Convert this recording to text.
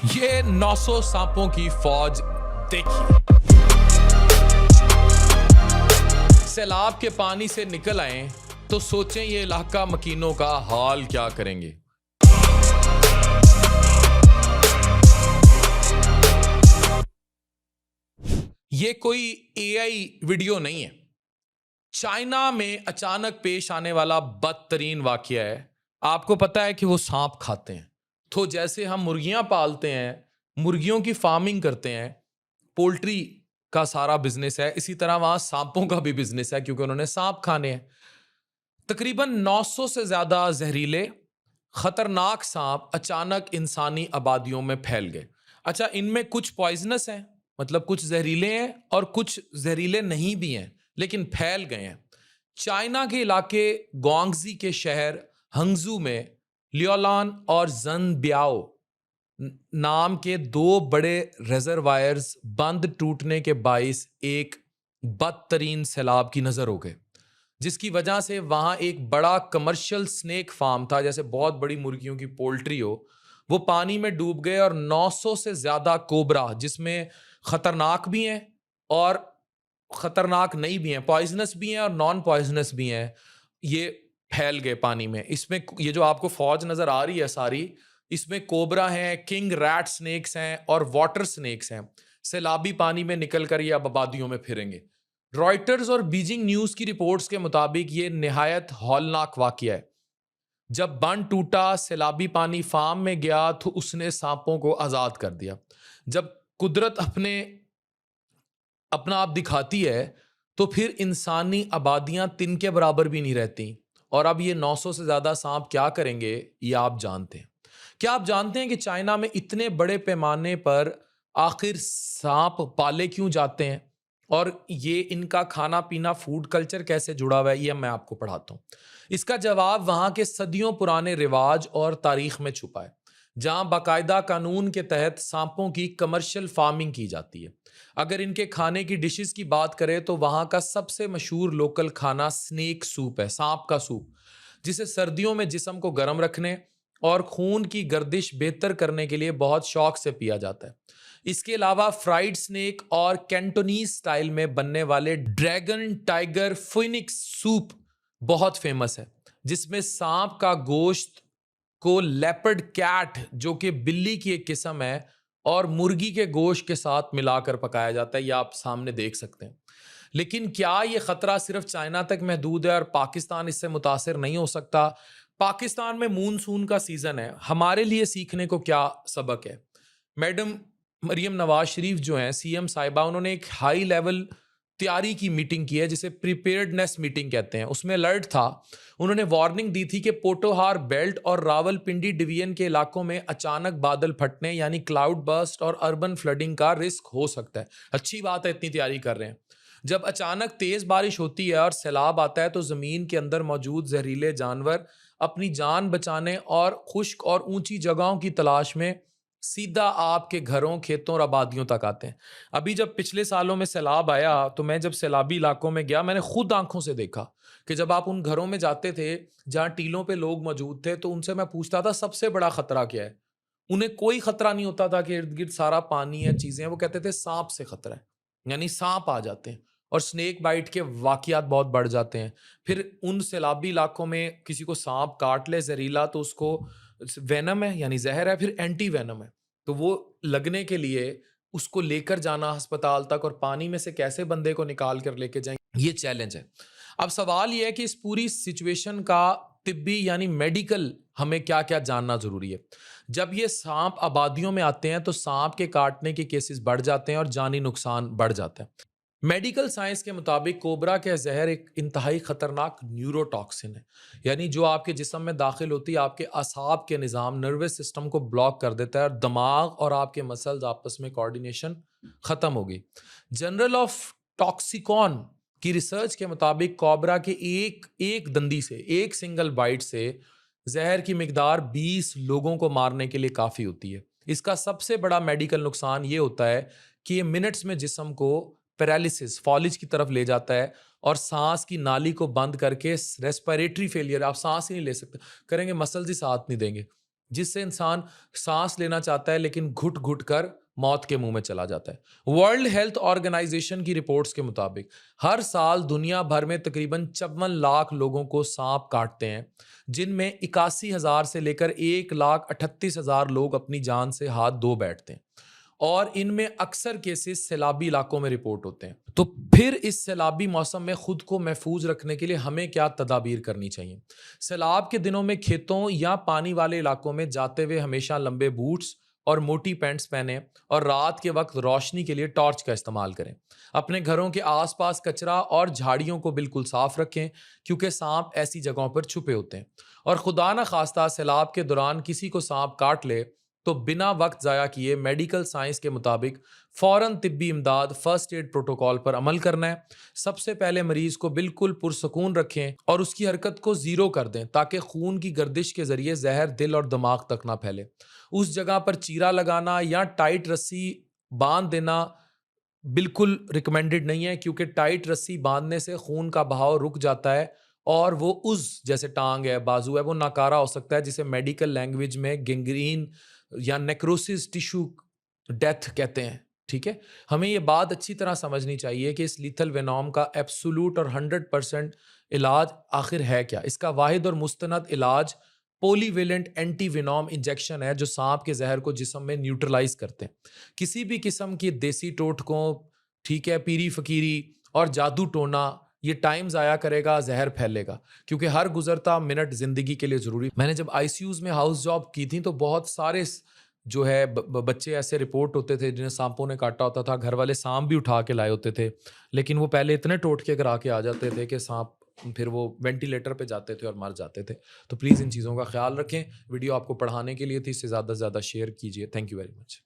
ये 900 सांपों की फौज देखिए। सैलाब के पानी से निकल आए तो सोचें ये इलाका मकीनों का हाल क्या करेंगे। ये कोई एआई वीडियो नहीं है। चाइना में अचानक पेश आने वाला बदतरीन वाकया है। आपको पता है कि वो सांप खाते हैं। तो जैसे हम मुर्गियां पालते हैं, मुर्गियों की फार्मिंग करते हैं, पोल्ट्री का सारा बिजनेस है, इसी तरह वहां सांपों का भी बिजनेस है, क्योंकि उन्होंने सांप खाने हैं। तकरीबन 900 से ज्यादा जहरीले खतरनाक सांप अचानक इंसानी आबादियों में फैल गए। अच्छा, इनमें कुछ पॉइजनस हैं, मतलब कुछ जहरीले हैं और कुछ जहरीले नहीं भी हैं, लेकिन फैल गए हैं। चाइना के इलाके ग्वांगजी के शहर हंगजू में लियोलान और जनब्याओ नाम के दो बड़े रिजर्वायर्स बंद टूटने के बाइस एक बदतरीन सैलाब की नजर हो गए, जिसकी वजह से वहां एक बड़ा कमर्शियल स्नेक फार्म था, जैसे बहुत बड़ी मुर्गियों की पोल्ट्री हो, वो पानी में डूब गए। और 900 से ज्यादा कोबरा, जिसमें खतरनाक भी हैं और खतरनाक नहीं भी हैं, पॉइजनस भी हैं और नॉन पॉइजनस भी हैं, ये फैल गए पानी में। इसमें ये जो आपको फौज नजर आ रही है सारी, इसमें कोबरा हैं, किंग रैट स्नेक्स हैं और वाटर स्नेक्स हैं। सैलाबी पानी में निकल कर ये अब आबादियों में फिरेंगे। रॉयटर्स और बीजिंग न्यूज की रिपोर्ट्स के मुताबिक ये निहायत हौलनाक वाकया है। जब बंद टूटा, सैलाबी पानी फार्म में गया तो उसने सांपों को आजाद कर दिया। जब कुदरत अपना आप दिखाती है तो फिर इंसानी आबादियां तिनके बराबर भी नहीं रहती। और अब ये 900 से ज्यादा सांप क्या करेंगे, ये आप जानते हैं। क्या आप जानते हैं कि चाइना में इतने बड़े पैमाने पर आखिर सांप पाले क्यों जाते हैं, और ये इनका खाना पीना फूड कल्चर कैसे जुड़ा हुआ है, ये मैं आपको पढ़ाता हूँ। इसका जवाब वहां के सदियों पुराने रिवाज और तारीख में छुपा है, जहां बाकायदा कानून के तहत सांपों की कमर्शियल फार्मिंग की जाती है। अगर इनके खाने की डिशेस की बात करें तो वहाँ का सबसे मशहूर लोकल खाना स्नेक सूप है, सांप का सूप, जिसे सर्दियों में जिस्म को गर्म रखने और खून की गर्दिश बेहतर करने के लिए बहुत शौक से पिया जाता है। इसके अलावा फ्राइड स्नेक और कैंटोनीज स्टाइल में बनने वाले ड्रैगन टाइगर फिनिक्स सूप बहुत फेमस है, जिसमें सांप का गोश्त को लेपर्ड कैट, जो कि बिल्ली की एक किस्म है, और मुर्गी के गोश्त के साथ मिलाकर पकाया जाता है। ये आप सामने देख सकते हैं। लेकिन क्या ये खतरा सिर्फ चाइना तक महदूद है और पाकिस्तान इससे मुतासिर नहीं हो सकता? पाकिस्तान में मूनसून का सीजन है, हमारे लिए सीखने को क्या सबक है? मैडम मरियम नवाज शरीफ जो हैं सीएम साहिबा, उन्होंने एक हाई लेवल तैयारी की मीटिंग की है, जिसे प्रिपेयर्डनेस मीटिंग कहते हैं। उसमें अलर्ट था, उन्होंने वार्निंग दी थी कि पोटोहार बेल्ट और रावलपिंडी डिवीजन के इलाकों में अचानक बादल फटने यानी क्लाउड बर्स्ट और अर्बन फ्लडिंग का रिस्क हो सकता है। अच्छी बात है, इतनी तैयारी कर रहे हैं। जब अचानक तेज बारिश होती है और सैलाब आता है तो जमीन के अंदर मौजूद जहरीले जानवर अपनी जान बचाने और खुश्क और ऊंची जगहों की तलाश में सीधा आपके घरों, खेतों और आबादियों तक आते हैं। अभी जब पिछले सालों में सैलाब आया तो मैं जब सैलाबी इलाकों में गया, मैंने खुद आंखों से देखा कि जब आप उन घरों में जाते थे जहां टीलों पे लोग मौजूद थे, तो उनसे मैं पूछता था सबसे बड़ा खतरा क्या है। उन्हें कोई खतरा नहीं होता था कि इर्द गिर्द सारा पानी है, चीजें। वो कहते थे सांप से खतरा है, यानी सांप आ जाते हैं और स्नेक बाइट के वाकयात बहुत बढ़ जाते हैं। फिर उन सैलाबी इलाकों में किसी को सांप काट ले जहरीला तो उसको वेनम है यानी जहर है, फिर एंटी वेनम है, तो वो लगने के लिए उसको लेकर जाना अस्पताल तक, और पानी में से कैसे बंदे को निकाल कर लेके जाएं, ये चैलेंज है। अब सवाल ये है कि इस पूरी सिचुएशन का तिब्बी यानी मेडिकल हमें क्या क्या जानना जरूरी है। जब ये सांप आबादियों में आते हैं तो सांप के काटने के केसेस बढ़ जाते हैं और जानी नुकसान बढ़ जाता है। मेडिकल साइंस के मुताबिक कोबरा के जहर एक इंतहाई खतरनाक न्यूरोटॉक्सिन है, यानी जो आपके जिस्म में दाखिल होती है आपके असाब के निज़ाम, नर्वस सिस्टम को ब्लॉक कर देता है और दिमाग और आपके मसल्स आपस में कोऑर्डिनेशन खत्म होगी। जनरल ऑफ टॉक्सिकॉन की रिसर्च के मुताबिक कोबरा के एक दंदी से, एक सिंगल बाइट से जहर की मिकदार 20 लोगों को मारने के लिए काफ़ी होती है। इसका सबसे बड़ा मेडिकल नुकसान ये होता है कि ये मिनट्स में जिस्म को पैरालिसिस, फॉलिज की तरफ ले जाता है और सांस की नाली को बंद करके रेस्पिरेटरी फेलियर, आप सांस ही नहीं ले सकते करेंगे, मसल्स ही साथ नहीं देंगे। جس سے انسان سانس لینا چاہتا ہے لیکن گھٹ گھٹ کر موت کے منہ میں چلا جاتا ہے۔ ورلڈ ہیلتھ آرگنائزیشن کی رپورٹس کے مطابق ہر سال دنیا بھر میں تقریباً 54 لاکھ لوگوں کو سانپ کاٹتے ہیں، جن میں 81,000 سے لے کر 1,38,000 لوگ اپنی جان سے ہاتھ دھو بیٹھتے ہیں، اور ان میں اکثر کیسز سیلابی علاقوں میں رپورٹ ہوتے ہیں۔ تو پھر اس سیلابی موسم میں خود کو محفوظ رکھنے کے لیے ہمیں کیا تدابیر کرنی چاہیے؟ سیلاب کے دنوں میں کھیتوں یا پانی والے علاقوں میں جاتے ہوئے ہمیشہ لمبے بوٹس اور موٹی پینٹس پہنیں، اور رات کے وقت روشنی کے لیے ٹارچ کا استعمال کریں۔ اپنے گھروں کے آس پاس کچرا اور جھاڑیوں کو بالکل صاف رکھیں، کیونکہ سانپ ایسی جگہوں پر چھپے ہوتے ہیں، اور خدا نہ خواستہ سیلاب کے دوران کسی کو سانپ کاٹ لے تو بنا وقت ضائع کیے میڈیکل سائنس کے مطابق فوراً طبی امداد فرسٹ ایڈ پروٹوکول پر عمل کرنا ہے۔ سب سے پہلے مریض کو بالکل پرسکون رکھیں اور اس کی حرکت کو زیرو کر دیں، تاکہ خون کی گردش کے ذریعے زہر دل اور دماغ تک نہ پھیلے۔ اس جگہ پر چیرا لگانا یا ٹائٹ رسی باندھ دینا بالکل ریکمینڈڈ نہیں ہے، کیونکہ ٹائٹ رسی باندھنے سے خون کا بہاؤ رک جاتا ہے اور وہ جیسے ٹانگ ہے، بازو ہے، وہ ناکارہ ہو سکتا ہے، جسے میڈیکل لینگویج میں گینگرین یا نیکروسس ٹیشو ڈیتھ کہتے ہیں۔ ٹھیک ہے، ہمیں یہ بات اچھی طرح سمجھنی چاہیے کہ اس لیتھل وینوم کا ایبسولوٹ اور 100% علاج آخر ہے کیا۔ اس کا واحد اور مستند علاج پولی ویلنٹ اینٹی وینوم انجیکشن ہے، جو سانپ کے زہر کو جسم میں نیوٹرلائز کرتے ہیں۔ کسی بھی قسم کی دیسی ٹوٹکوں، ٹھیک ہے، پیری فقیری اور جادو ٹونا یہ ٹائم ضائع کرے گا، زہر پھیلے گا، کیونکہ ہر گزرتا منٹ زندگی کے لیے ضروری۔ میں نے جب آئی سی یوز میں ہاؤس جاب کی تھی تو بہت سارے جو ہے بچے ایسے رپورٹ ہوتے تھے جنہیں سانپوں نے کاٹا ہوتا تھا، گھر والے سانپ بھی اٹھا کے لائے ہوتے تھے، لیکن وہ پہلے اتنے ٹوٹکے کرا کے آ جاتے تھے کہ سانپ پھر وہ وینٹیلیٹر پہ جاتے تھے اور مر جاتے تھے۔ تو پلیز ان چیزوں کا خیال رکھیں۔ ویڈیو آپ کو پڑھانے کے لیے تھی، اس سے زیادہ سے زیادہ شیئر کیجیے۔ Thank you very much.